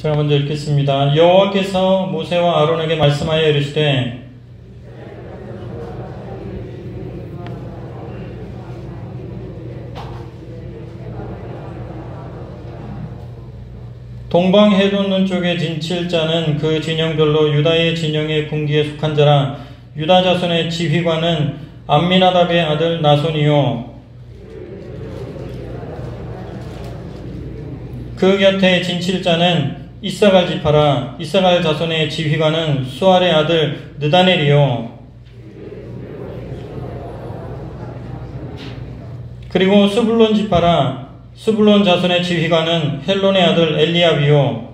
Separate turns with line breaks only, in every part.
제가 먼저 읽겠습니다. 여호와께서 모세와 아론에게 말씀하여 이르시되 동방 해돋는 쪽에 진칠자는 그 진영별로 유다의 진영의 군기에 속한 자라. 유다 자손의 지휘관은 암미나답의 아들 나손이요 그 곁에 진칠자는 이사갈 지파라. 이사갈 자손의 지휘관은 수알의 아들 느다넬이요 그리고 스불론 지파라. 스불론 자손의 지휘관은 헬론의 아들 엘리압이요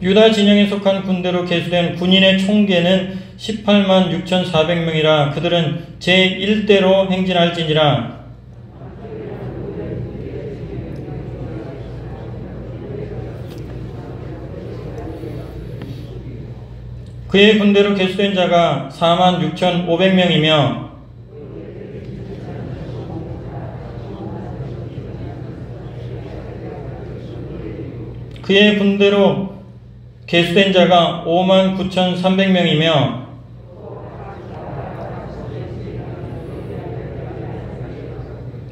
유다 진영에 속한 군대로 계수된 군인의 총계는 18만 6,400명이라. 그들은 제1대로 행진할지니라. 그의 군대로 계수된 자가 4만 6,500명이며 그의 군대로 계수된 자가 5만 9,300명이며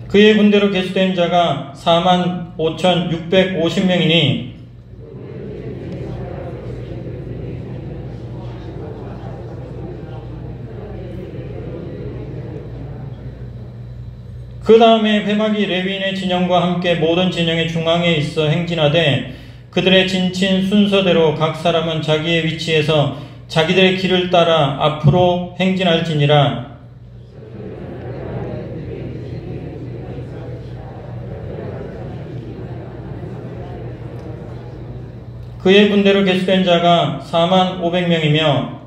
그의 군대로 계수된 자가 4만 5,650명이니 그 다음에 회막이 레위인의 진영과 함께 모든 진영의 중앙에 있어 행진하되 그들의 진친 순서대로 각 사람은 자기의 위치에서 자기들의 길을 따라 앞으로 행진할지니라. 그의 군대로 계수된 자가 4만 500명이며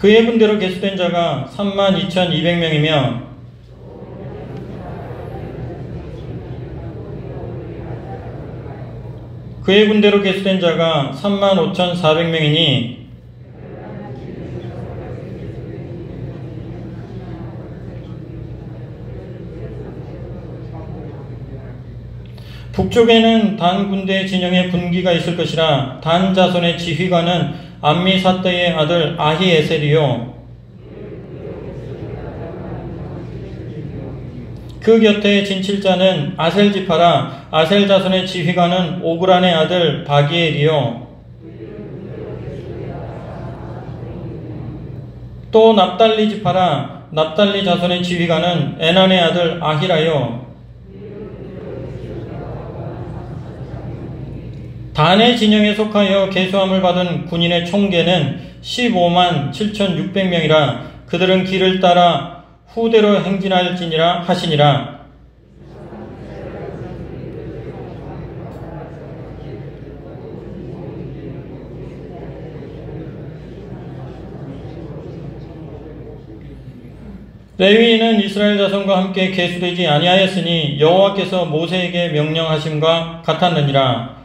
그의 군대로 계수된 자가 3만 2,200명이며 그의 군대로 계수된 자가 3만 5,400명이니 북쪽에는 단 군대 진영의 군기가 있을 것이라. 단 자손의 지휘관은 암미사떼의 아들 아히에셀이요 그 곁에 진칠자는 아셀 지파라. 아셀 자손의 지휘관은 오그란의 아들 바기엘이요 또 납달리 지파라. 납달리 자손의 지휘관은 에난의 아들 아히라요 단의 진영에 속하여 계수함을 받은 군인의 총계는 15만 7,600명이라. 그들은 길을 따라 후대로 행진할지니라 하시니라. 레위인은 이스라엘 자손과 함께 계수되지 아니하였으니 여호와께서 모세에게 명령하심과 같았느니라.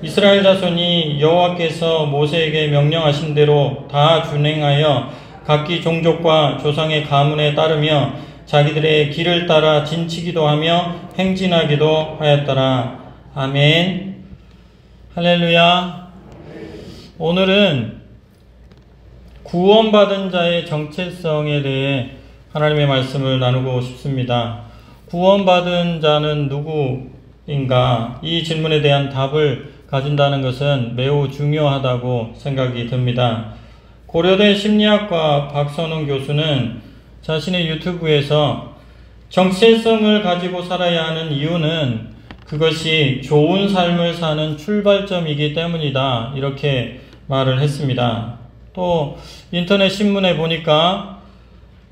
이스라엘 자손이 여호와께서 모세에게 명령하신 대로 다 준행하여 각기 종족과 조상의 가문에 따르며 자기들의 길을 따라 진치기도 하며 행진하기도 하였더라. 아멘. 할렐루야. 오늘은 구원받은 자의 정체성에 대해 하나님의 말씀을 나누고 싶습니다. 구원받은 자는 누구인가? 이 질문에 대한 답을 가진다는 것은 매우 중요하다고 생각이 듭니다. 고려대 심리학과 박선웅 교수는 자신의 유튜브에서 정체성을 가지고 살아야 하는 이유는 그것이 좋은 삶을 사는 출발점이기 때문이다. 이렇게 말을 했습니다. 또 인터넷 신문에 보니까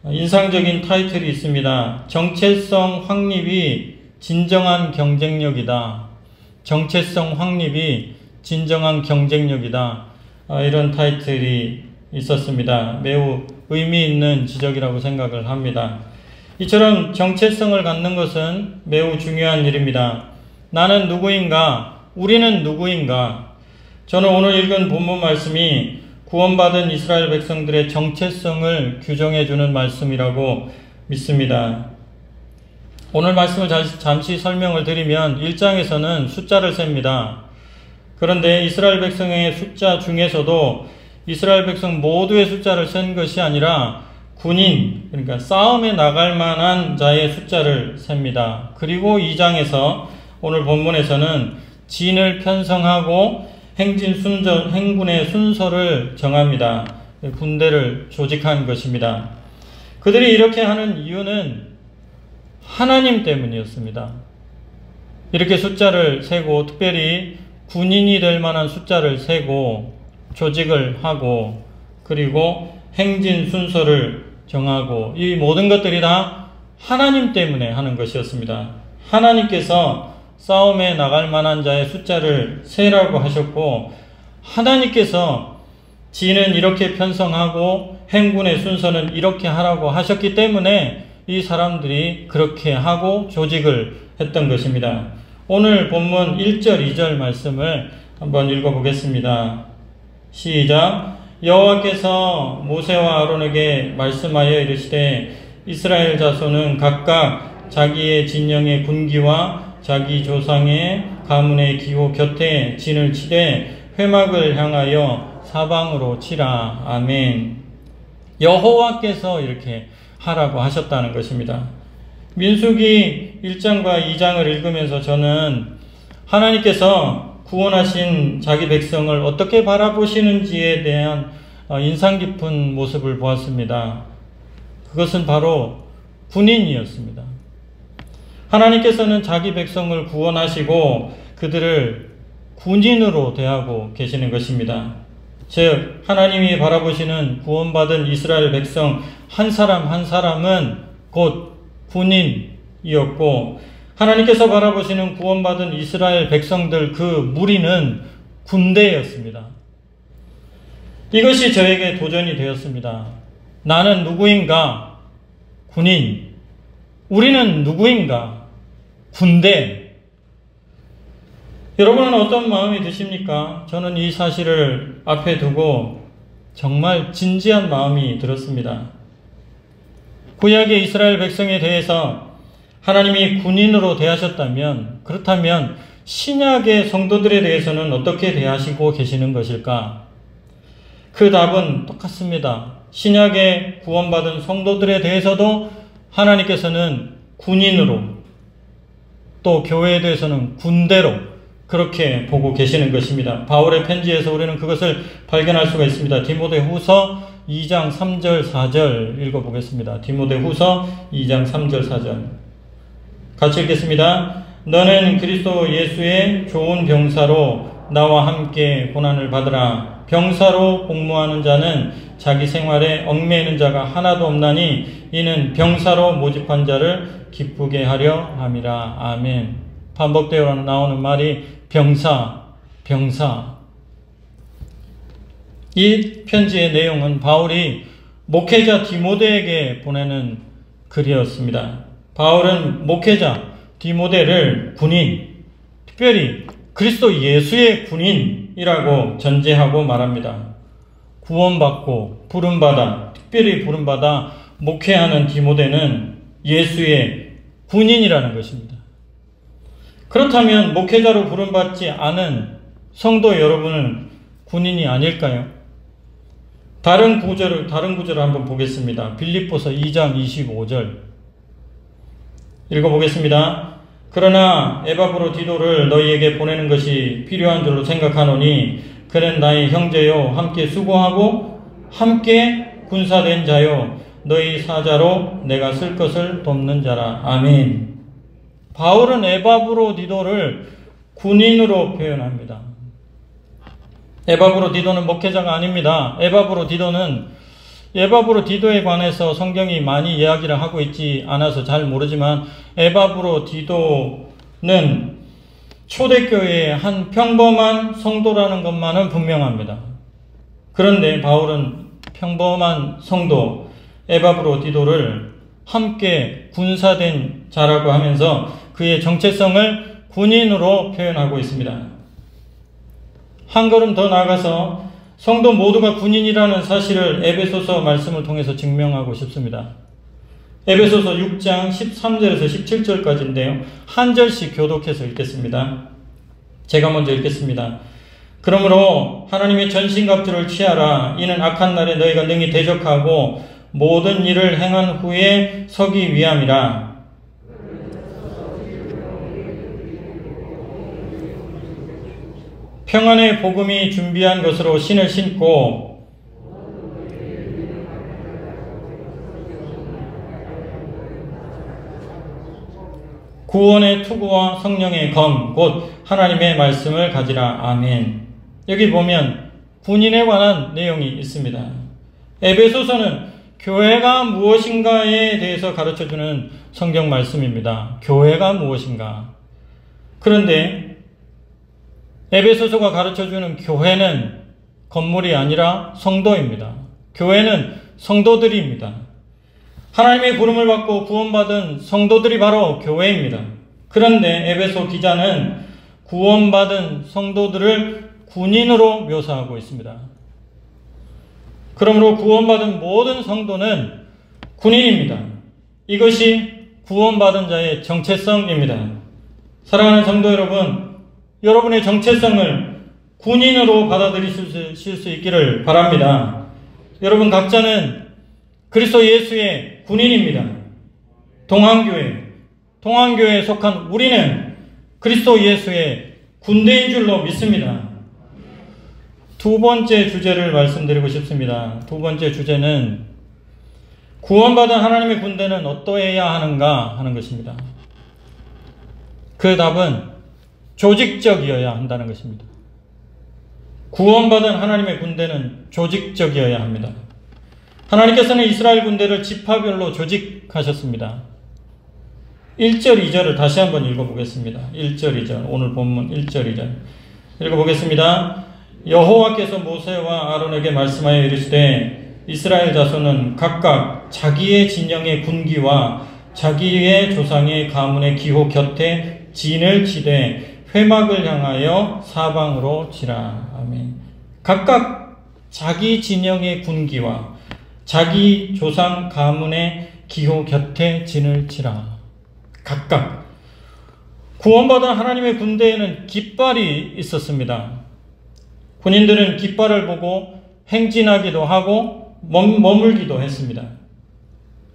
인상적인 타이틀이 있습니다. 정체성 확립이 진정한 경쟁력이다. 정체성 확립이 진정한 경쟁력이다. 이런 타이틀이 있었습니다. 매우 의미 있는 지적이라고 생각을 합니다. 이처럼 정체성을 갖는 것은 매우 중요한 일입니다. 나는 누구인가? 우리는 누구인가? 저는 오늘 읽은 본문 말씀이 구원받은 이스라엘 백성들의 정체성을 규정해 주는 말씀이라고 믿습니다. 오늘 말씀을 잠시 설명을 드리면 1장에서는 숫자를 셉니다. 그런데 이스라엘 백성의 숫자 중에서도 이스라엘 백성 모두의 숫자를 센 것이 아니라 군인, 그러니까 싸움에 나갈 만한 자의 숫자를 셉니다. 그리고 2장에서 오늘 본문에서는 진을 편성하고 행군의 순서를 정합니다. 군대를 조직한 것입니다. 그들이 이렇게 하는 이유는 하나님 때문이었습니다. 이렇게 숫자를 세고 특별히 군인이 될 만한 숫자를 세고 조직을 하고 그리고 행진 순서를 정하고 이 모든 것들이 다 하나님 때문에 하는 것이었습니다. 하나님께서 싸움에 나갈 만한 자의 숫자를 세라고 하셨고 하나님께서 진은 이렇게 편성하고 행군의 순서는 이렇게 하라고 하셨기 때문에 이 사람들이 그렇게 하고 조직을 했던 것입니다. 오늘 본문 1절, 2절 말씀을 한번 읽어보겠습니다. 시작. 여호와께서 모세와 아론에게 말씀하여 이르시되 이스라엘 자손은 각각 자기의 진영의 군기와 자기 조상의 가문의 기호 곁에 진을 치되 회막을 향하여 사방으로 치라. 아멘. 여호와께서 이렇게 하라고 하셨다는 것입니다. 민수기 1장과 2장을 읽으면서 저는 하나님께서 구원하신 자기 백성을 어떻게 바라보시는지에 대한 인상 깊은 모습을 보았습니다. 그것은 바로 군인이었습니다. 하나님께서는 자기 백성을 구원하시고 그들을 군인으로 대하고 계시는 것입니다. 즉 하나님이 바라보시는 구원받은 이스라엘 백성 한 사람 한 사람은 곧 군인이었고 하나님께서 바라보시는 구원받은 이스라엘 백성들 그 무리는 군대였습니다. 이것이 저에게 도전이 되었습니다. 나는 누구인가? 군인. 우리는 누구인가? 군대. 여러분은 어떤 마음이 드십니까? 저는 이 사실을 앞에 두고 정말 진지한 마음이 들었습니다. 구약의 이스라엘 백성에 대해서 하나님이 군인으로 대하셨다면 그렇다면 신약의 성도들에 대해서는 어떻게 대하시고 계시는 것일까? 그 답은 똑같습니다. 신약의 구원받은 성도들에 대해서도 하나님께서는 군인으로 또 교회에 대해서는 군대로 그렇게 보고 계시는 것입니다. 바울의 편지에서 우리는 그것을 발견할 수가 있습니다. 디모데후서 2장 3절 4절 읽어보겠습니다. 디모데후서 2장 3절 4절 같이 읽겠습니다. 너는 그리스도 예수의 좋은 병사로 나와 함께 고난을 받으라. 병사로 복무하는 자는 자기 생활에 얽매이는 자가 하나도 없나니 이는 병사로 모집한 자를 기쁘게 하려 함이라. 아멘. 반복되어 나오는 말이 병사. 이 편지의 내용은 바울이 목회자 디모데에게 보내는 글이었습니다. 바울은 목회자 디모데를 군인, 특별히 그리스도 예수의 군인이라고 전제하고 말합니다. 구원받고 부름받아, 특별히 부름받아 목회하는 디모데는 예수의 군인이라는 것입니다. 그렇다면 목회자로 부름받지 않은 성도 여러분은 군인이 아닐까요? 다른 구절을 한번 보겠습니다. 빌립보서 2장 25절 읽어보겠습니다. 그러나 에바브로디도를 너희에게 보내는 것이 필요한 줄로 생각하노니 그는 나의 형제요 함께 수고하고 함께 군사된 자요 너희 사자로 내가 쓸 것을 돕는 자라. 아멘. 바울은 에바브로디도를 군인으로 표현합니다. 에바브로디도는 목회자가 아닙니다. 에바브로디도에 관해서 성경이 많이 이야기를 하고 있지 않아서 잘 모르지만 에바브로디도는 초대교회의 한 평범한 성도라는 것만은 분명합니다. 그런데 바울은 평범한 성도 에바브로디도를 함께 군사된 자라고 하면서 그의 정체성을 군인으로 표현하고 있습니다. 한 걸음 더 나아가서 성도 모두가 군인이라는 사실을 에베소서 말씀을 통해서 증명하고 싶습니다. 에베소서 6장 13절에서 17절까지인데요. 한 절씩 교독해서 읽겠습니다. 제가 먼저 읽겠습니다. 그러므로 하나님의 전신갑주를 취하라. 이는 악한 날에 너희가 능히 대적하고 모든 일을 행한 후에 서기 위함이라. 평안의 복음이 준비한 것으로 신을 신고 구원의 투구와 성령의 검, 곧 하나님의 말씀을 가지라. 아멘. 여기 보면 군인에 관한 내용이 있습니다. 에베소서는 교회가 무엇인가에 대해서 가르쳐주는 성경 말씀입니다. 교회가 무엇인가. 그런데 에베소서가 가르쳐주는 교회는 건물이 아니라 성도입니다. 교회는 성도들입니다. 하나님의 부름을 받고 구원받은 성도들이 바로 교회입니다. 그런데 에베소 기자는 구원받은 성도들을 군인으로 묘사하고 있습니다. 그러므로 구원받은 모든 성도는 군인입니다. 이것이 구원받은 자의 정체성입니다. 사랑하는 성도 여러분, 여러분의 정체성을 군인으로 받아들이실 수 있기를 바랍니다. 여러분 각자는 그리스도 예수의 군인입니다. 동안교회에 속한 우리는 그리스도 예수의 군대인 줄로 믿습니다. 두 번째 주제를 말씀드리고 싶습니다. 두 번째 주제는 구원받은 하나님의 군대는 어떠해야 하는가 하는 것입니다. 그 답은 조직적이어야 한다는 것입니다. 구원받은 하나님의 군대는 조직적이어야 합니다. 하나님께서는 이스라엘 군대를 지파별로 조직하셨습니다. 1절, 2절을 다시 한번 읽어보겠습니다. 1절, 2절, 오늘 본문 1절, 2절 읽어보겠습니다. 여호와께서 모세와 아론에게 말씀하여 이르시되 이스라엘 자손은 각각 자기의 진영의 군기와 자기의 조상의 가문의 기호 곁에 진을 치되 회막을 향하여 사방으로 치라. 아멘. 각각 자기 진영의 군기와 자기 조상 가문의 기호 곁에 진을 치라. 각각. 구원받은 하나님의 군대에는 깃발이 있었습니다. 군인들은 깃발을 보고 행진하기도 하고 머물기도 했습니다.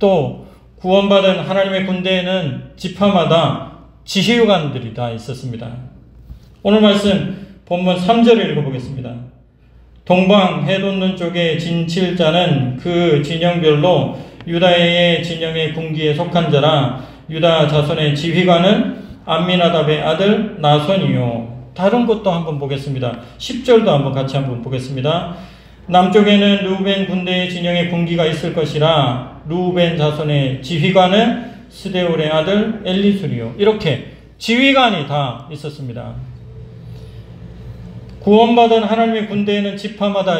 또 구원받은 하나님의 군대에는 지파마다 지휘관들이 다 있었습니다. 오늘 말씀 본문 3절을 읽어보겠습니다. 동방 해돋는 쪽에 진칠 자는 그 진영별로 유다의 진영의 군기에 속한 자라. 유다 자손의 지휘관은 암미나답의 아들 나손이요. 다른 것도 한번 보겠습니다. 10절도 한번 보겠습니다. 남쪽에는 르우벤 군대의 진영의 군기가 있을 것이라. 르우벤 자손의 지휘관은 스데울의 아들 엘리술이요. 이렇게 지휘관이 다 있었습니다. 구원받은 하나님의 군대에는 지파마다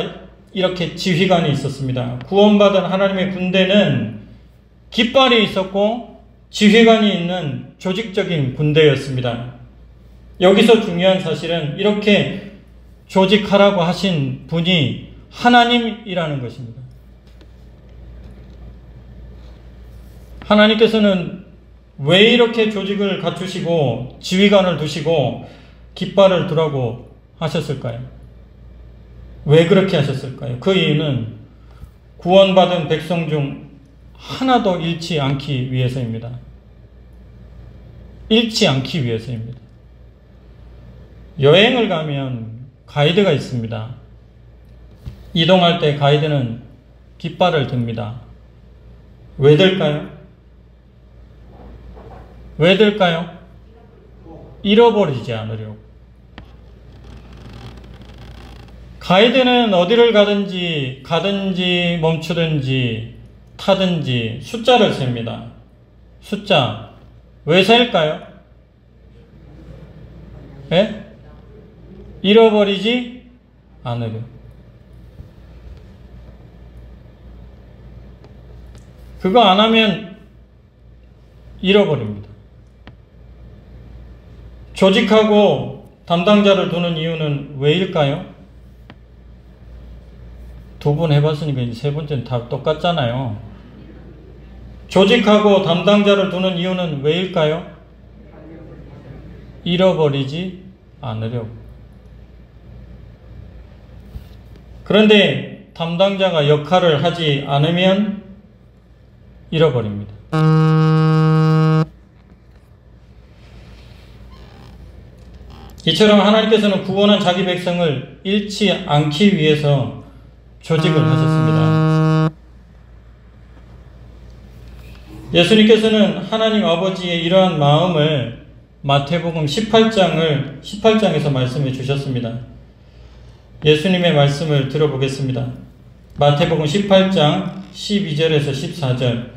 이렇게 지휘관이 있었습니다. 구원받은 하나님의 군대는 깃발이 있었고 지휘관이 있는 조직적인 군대였습니다. 여기서 중요한 사실은 이렇게 조직하라고 하신 분이 하나님이라는 것입니다. 하나님께서는 왜 이렇게 조직을 갖추시고 지휘관을 두시고 깃발을 두라고 하셨을까요? 왜 그렇게 하셨을까요? 그 이유는 구원받은 백성 중 하나도 잃지 않기 위해서입니다. 잃지 않기 위해서입니다. 여행을 가면 가이드가 있습니다. 이동할 때 가이드는 깃발을 듭니다. 왜 들까요? 왜 들까요? 잃어버리지 않으려고. 가이드는 어디를 가든지 멈추든지 타든지 숫자를 셉니다. 숫자. 왜 셀까요? 예? 잃어버리지 않으려. 그거 안 하면 잃어버립니다. 조직하고 담당자를 두는 이유는 왜일까요? 두 번 해봤으니까 이제 세 번째는 다 똑같잖아요. 조직하고 담당자를 두는 이유는 왜일까요? 잃어버리지 않으려고. 그런데 담당자가 역할을 하지 않으면 잃어버립니다. 이처럼 하나님께서는 구원한 자기 백성을 잃지 않기 위해서 조직을 하셨습니다. 예수님께서는 하나님 아버지의 이러한 마음을 마태복음 18장에서 말씀해 주셨습니다. 예수님의 말씀을 들어보겠습니다. 마태복음 18장 12절에서 14절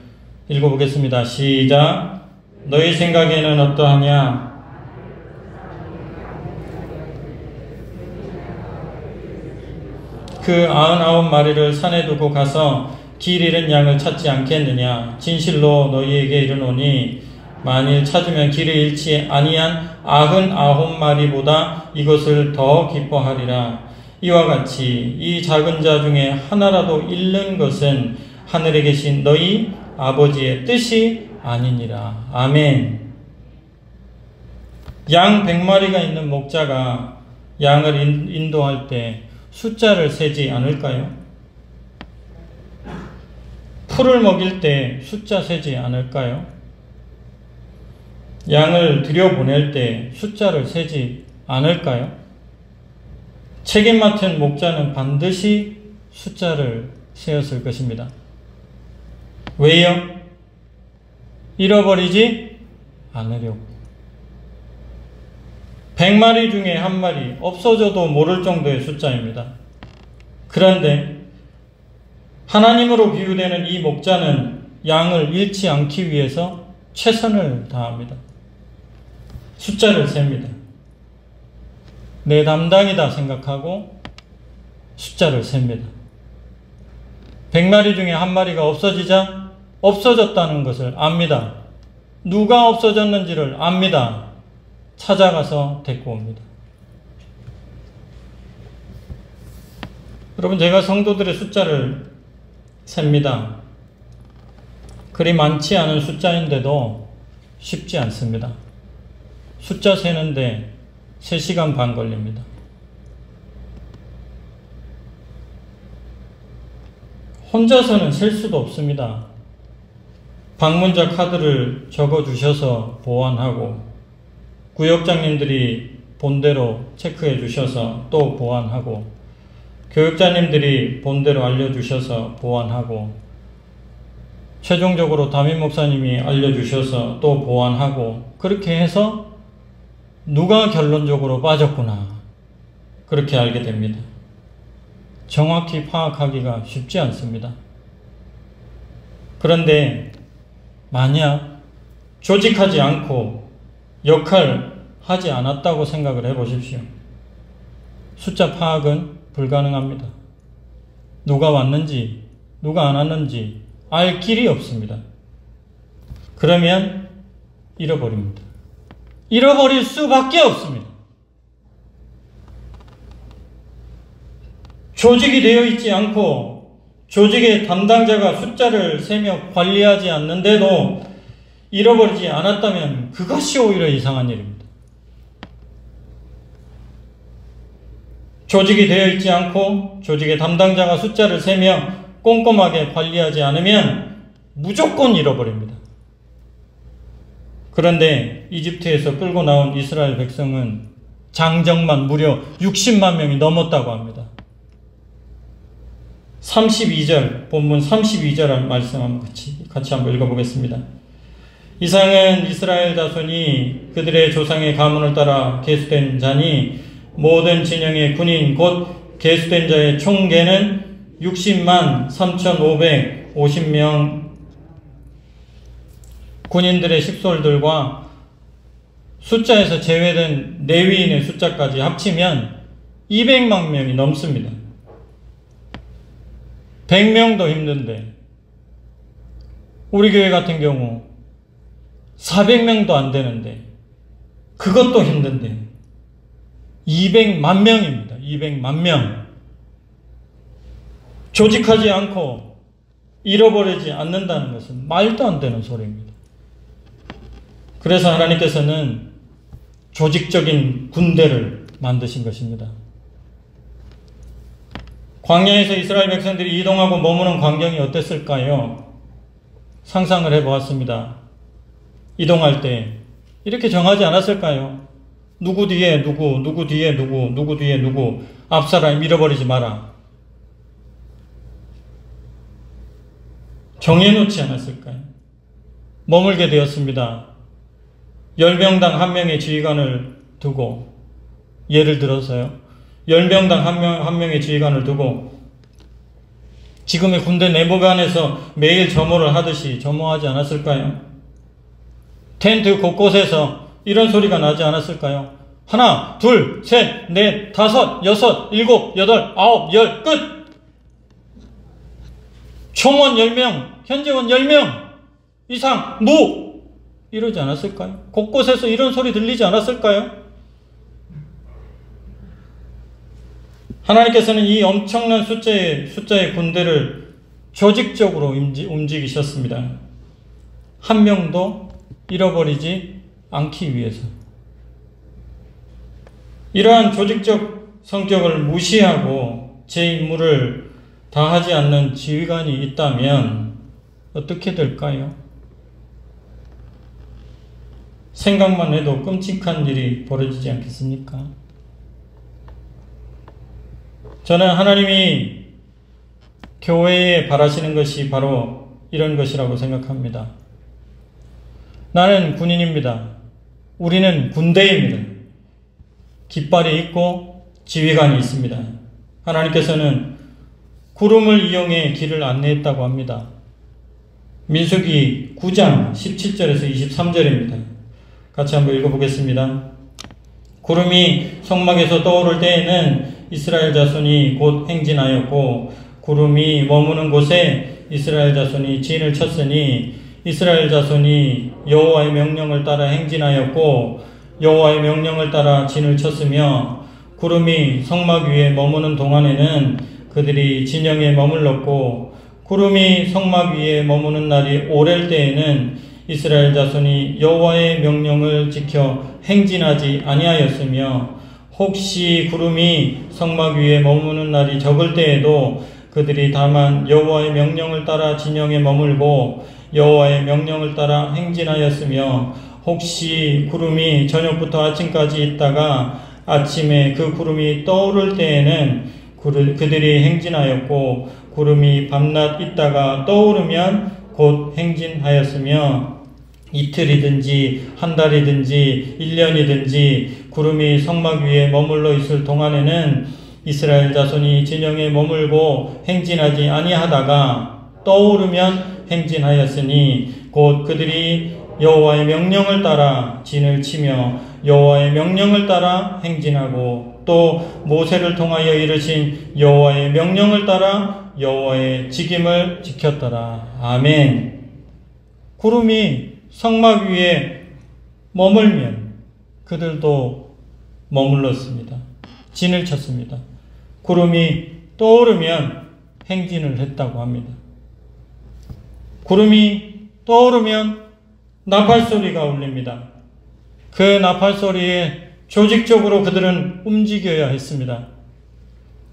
읽어보겠습니다. 시작. 너희 생각에는 어떠하냐? 그 99마리를 산에 두고 가서 길 잃은 양을 찾지 않겠느냐? 진실로 너희에게 이르노니 만일 찾으면 길을 잃지 아니한 99마리보다 이것을 더 기뻐하리라. 이와 같이 이 작은 자 중에 하나라도 잃는 것은 하늘에 계신 너희 아버지의 뜻이 아니니라. 아멘. 양 100마리가 있는 목자가 양을 인도할 때 숫자를 세지 않을까요? 풀을 먹일 때 숫자 세지 않을까요? 양을 들여보낼 때 숫자를 세지 않을까요? 책임 맡은 목자는 반드시 숫자를 세었을 것입니다. 왜요? 잃어버리지 않으려고. 100마리 중에 한 마리 없어져도 모를 정도의 숫자입니다. 그런데 하나님으로 비유되는 이 목자는 양을 잃지 않기 위해서 최선을 다합니다. 숫자를 셉니다. 내 담당이다 생각하고 숫자를 셉니다. 100마리 중에 한 마리가 없어지자 없어졌다는 것을 압니다. 누가 없어졌는지를 압니다. 찾아가서 데리고 옵니다. 여러분, 제가 성도들의 숫자를 셉니다. 그리 많지 않은 숫자인데도 쉽지 않습니다. 숫자 세는데 3시간 반 걸립니다. 혼자서는 셀 수도 없습니다. 방문자 카드를 적어주셔서 보완하고 구역장님들이 본대로 체크해 주셔서 또 보완하고 교육자님들이 본대로 알려주셔서 보완하고 최종적으로 담임 목사님이 알려주셔서 또 보완하고 그렇게 해서 누가 결론적으로 빠졌구나 그렇게 알게 됩니다. 정확히 파악하기가 쉽지 않습니다. 그런데 만약 조직하지 않고 역할하지 않았다고 생각을 해보십시오. 숫자 파악은 불가능합니다. 누가 왔는지 누가 안 왔는지 알 길이 없습니다. 그러면 잃어버립니다. 잃어버릴 수밖에 없습니다. 조직이 되어 있지 않고 조직의 담당자가 숫자를 세며 관리하지 않는데도 잃어버리지 않았다면 그것이 오히려 이상한 일입니다. 조직이 되어 있지 않고 조직의 담당자가 숫자를 세며 꼼꼼하게 관리하지 않으면 무조건 잃어버립니다. 그런데 이집트에서 끌고 나온 이스라엘 백성은 장정만 무려 60만 명이 넘었다고 합니다. 32절, 본문 32절 말씀 한번 같이 한번 읽어보겠습니다. 이상은 이스라엘 자손이 그들의 조상의 가문을 따라 계수된 자니 모든 진영의 군인 곧 계수된 자의 총계는 60만 3,550명 군인들의 식솔들과 숫자에서 제외된 레위인의 숫자까지 합치면 200만 명이 넘습니다. 100명도 힘든데 우리 교회 같은 경우 400명도 안 되는데 그것도 힘든데 200만 명입니다. 200만 명. 조직하지 않고 잃어버리지 않는다는 것은 말도 안 되는 소리입니다. 그래서 하나님께서는 조직적인 군대를 만드신 것입니다. 광야에서 이스라엘 백성들이 이동하고 머무는 광경이 어땠을까요? 상상을 해보았습니다. 이동할 때 이렇게 정하지 않았을까요? 누구 뒤에 누구, 누구 뒤에 누구, 누구 뒤에 누구, 앞사람 잃어버리지 마라. 정해놓지 않았을까요? 머물게 되었습니다. 10명당 1명의 지휘관을 두고, 예를 들어서요. 10명당 한 명의 지휘관을 두고 지금의 군대 내무반에서 매일 점호를 하듯이 점호하지 않았을까요? 텐트 곳곳에서 이런 소리가 나지 않았을까요? 하나, 둘, 셋, 넷, 다섯, 여섯, 일곱, 여덟, 아홉, 열, 끝! 총원 10명, 현재원 10명 이상, 무! 이러지 않았을까요? 곳곳에서 이런 소리 들리지 않았을까요? 하나님께서는 이 엄청난 숫자의 군대를 조직적으로 움직이셨습니다. 한 명도 잃어버리지 않기 위해서. 이러한 조직적 성격을 무시하고 제 임무를 다하지 않는 지휘관이 있다면 어떻게 될까요? 생각만 해도 끔찍한 일이 벌어지지 않겠습니까? 저는 하나님이 교회에 바라시는 것이 바로 이런 것이라고 생각합니다. 나는 군인입니다. 우리는 군대입니다. 깃발이 있고 지휘관이 있습니다. 하나님께서는 구름을 이용해 길을 안내했다고 합니다. 민수기 9장 17절에서 23절입니다. 같이 한번 읽어보겠습니다. 구름이 성막에서 떠오를 때에는 이스라엘 자손이 곧 행진하였고 구름이 머무는 곳에 이스라엘 자손이 진을 쳤으니 이스라엘 자손이 여호와의 명령을 따라 행진하였고 여호와의 명령을 따라 진을 쳤으며 구름이 성막 위에 머무는 동안에는 그들이 진영에 머물렀고 구름이 성막 위에 머무는 날이 오랠 때에는 이스라엘 자손이 여호와의 명령을 지켜 행진하지 아니하였으며 혹시 구름이 성막 위에 머무는 날이 적을 때에도 그들이 다만 여호와의 명령을 따라 진영에 머물고 여호와의 명령을 따라 행진하였으며 혹시 구름이 저녁부터 아침까지 있다가 아침에 그 구름이 떠오를 때에는 그들이 행진하였고 구름이 밤낮 있다가 떠오르면 곧 행진하였으며 이틀이든지 한 달이든지 1년이든지 구름이 성막 위에 머물러 있을 동안에는 이스라엘 자손이 진영에 머물고 행진하지 아니하다가 떠오르면 행진하였으니 곧 그들이 여호와의 명령을 따라 진을 치며 여호와의 명령을 따라 행진하고 또 모세를 통하여 이르신 여호와의 명령을 따라 여호와의 직임을 지켰더라. 아멘. 구름이 성막 위에 머물면 그들도 머물렀습니다. 진을 쳤습니다. 구름이 떠오르면 행진을 했다고 합니다. 구름이 떠오르면 나팔소리가 울립니다. 그 나팔소리에 조직적으로 그들은 움직여야 했습니다.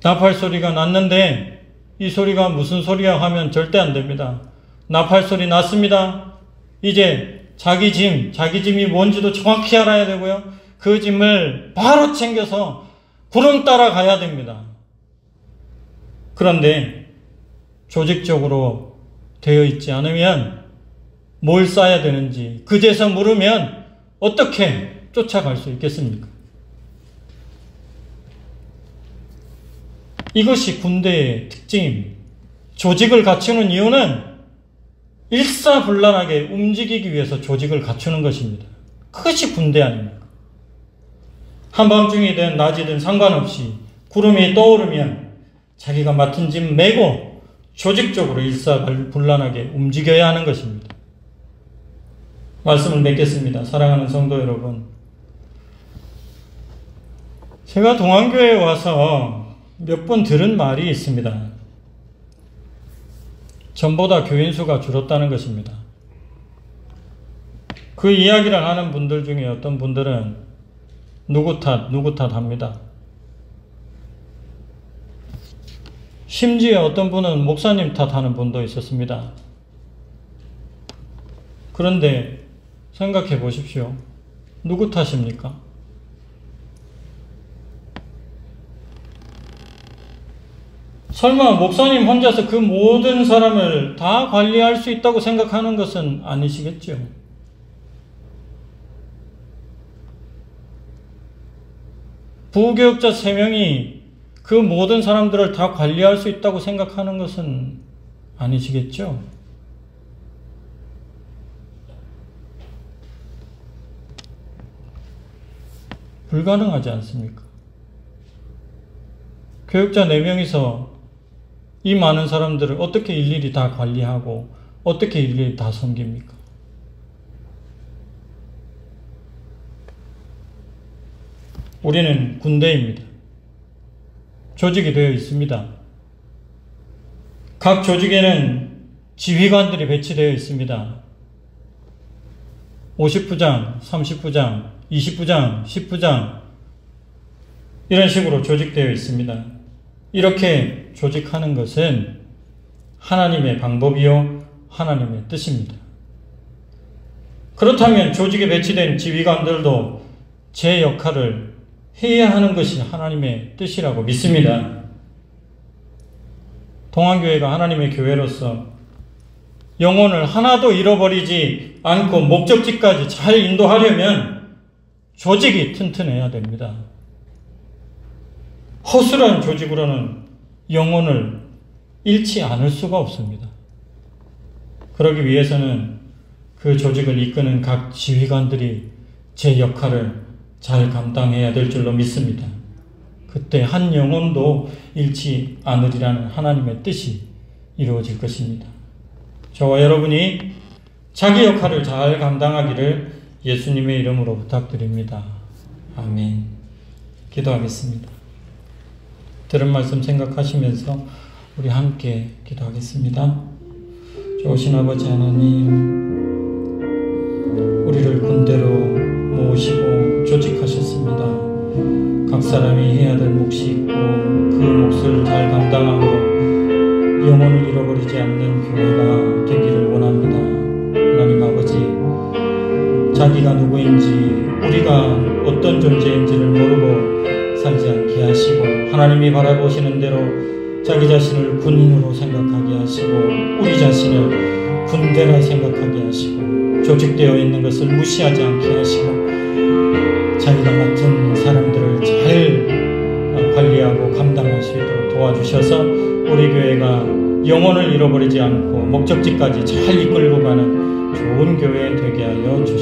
나팔소리가 났는데 이 소리가 무슨 소리야 하면 절대 안 됩니다. 나팔소리 났습니다. 이제 자기 짐이 뭔지도 정확히 알아야 되고요. 그 짐을 바로 챙겨서 구름 따라 가야 됩니다. 그런데 조직적으로 되어 있지 않으면 뭘 싸야 되는지 그제서 물으면 어떻게 쫓아갈 수 있겠습니까? 이것이 군대의 특징입니다. 조직을 갖추는 이유는 일사불란하게 움직이기 위해서 조직을 갖추는 것입니다. 그것이 군대 아닙니까? 한밤중이든 낮이든 상관없이 구름이 떠오르면 자기가 맡은 짐 메고 조직적으로 일사불란하게 움직여야 하는 것입니다. 말씀을 맺겠습니다. 사랑하는 성도 여러분, 제가 동안교회에 와서 몇 번 들은 말이 있습니다. 전보다 교인 수가 줄었다는 것입니다. 그 이야기를 하는 분들 중에 어떤 분들은 누구 탓 합니다. 심지어 어떤 분은 목사님 탓하는 분도 있었습니다. 그런데 생각해 보십시오. 누구 탓입니까? 설마 목사님 혼자서 그 모든 사람을 다 관리할 수 있다고 생각하는 것은 아니시겠죠? 부교육자 3명이 그 모든 사람들을 다 관리할 수 있다고 생각하는 것은 아니시겠죠? 불가능하지 않습니까? 교육자 4명이서 이 많은 사람들을 어떻게 일일이 다 관리하고 어떻게 일일이 다 섬깁니까? 우리는 군대입니다. 조직이 되어 있습니다. 각 조직에는 지휘관들이 배치되어 있습니다. 50부장, 30부장, 20부장, 10부장 이런 식으로 조직되어 있습니다. 이렇게 조직하는 것은 하나님의 방법이요 하나님의 뜻입니다. 그렇다면 조직에 배치된 지휘관들도 제 역할을 해야 하는 것이 하나님의 뜻이라고 믿습니다. 동안교회가 하나님의 교회로서 영혼을 하나도 잃어버리지 않고 목적지까지 잘 인도하려면 조직이 튼튼해야 됩니다. 허술한 조직으로는 영혼을 잃지 않을 수가 없습니다. 그러기 위해서는 그 조직을 이끄는 각 지휘관들이 제 역할을 잘 감당해야 될 줄로 믿습니다. 그때 한 영혼도 잃지 않으리라는 하나님의 뜻이 이루어질 것입니다. 저와 여러분이 자기 역할을 잘 감당하기를 예수님의 이름으로 부탁드립니다. 아멘. 기도하겠습니다. 들은 말씀 생각하시면서 우리 함께 기도하겠습니다. 좋으신 아버지 하나님, 우리를 군대로 모으시고 조직하셨습니다. 각 사람이 해야 될 몫이 있고 그 몫을 잘 감당함으로 영혼을 잃어버리지 않는 교회가 되기를 원합니다. 하나님 아버지, 자기가 누구인지 우리가 어떤 존재인지를 모르고 살지 않게 하시고 하나님이 바라보시는 대로 자기 자신을 군인으로 생각하게 하시고 우리 자신을 군대라 생각하게 하시고 조직되어 있는 것을 무시하지 않게 하시고 자기가 맡은 사람들을 잘 관리하고 감당할 수 있도록 도와주셔서 우리 교회가 영혼을 잃어버리지 않고 목적지까지 잘 이끌고 가는 좋은 교회 되게 하여 주옵소서.